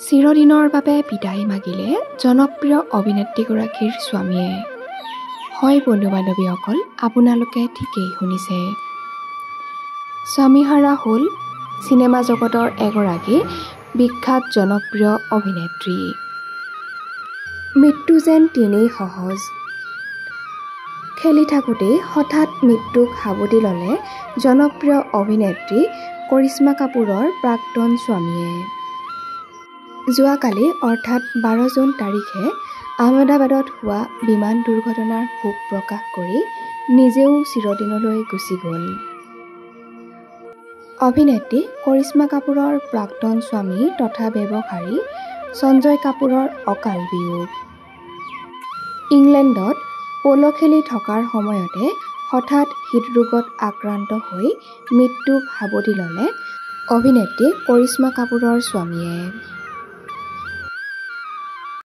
চিৰদিনৰ বাবে বিদায় মাগিলে জনপ্ৰিয় অভিনেত্ৰীগৰাকীৰ স্বামীয়ে। হয় বন্ধু-বান্ধৱীসকল, আপোনালোকে ঠিকেই শুনিছে। স্বামীহাৰা হ'ল চিনেমা জগতৰ এগৰাকী বিখ্যাত জনপ্ৰিয় অভিনেত্ৰী। মৃত্যু যেন তেনেই সহজ। খেলি থাকোঁতেই হঠাৎ মৃত্যুক সাৱটি ল'লে জনপ্ৰিয় অভিনেত্ৰী কৰিশ্মা কাপুৰৰ প্ৰাক্তন স্বামীয়ে। যোৱাকালি অৰ্থাৎ 12 জুন তাৰিখে আহমেদাবাদত হোৱা বিমান দুৰ্ঘটনাৰ শোক প্ৰকাশ কৰি নিজেও চিৰদিনলৈ গুচি গ'ল। অভিনেত্ৰী কৰিশ্মা কাপুৰৰ প্ৰাক্তন স্বামী তথা ব্যৱসায়ী সঞ্জয় কাপুৰৰ অকাল বিয়োগ। ইংলেণ্ডত প'ল' খেলি থকাৰ সময়তে হঠাৎ হৃদৰোগত আক্ৰান্ত হৈ মৃত্যুক সাৱটি ল'লে অভিনেত্ৰী কৰিশ্মা কাপুৰৰ স্বামীয়ে।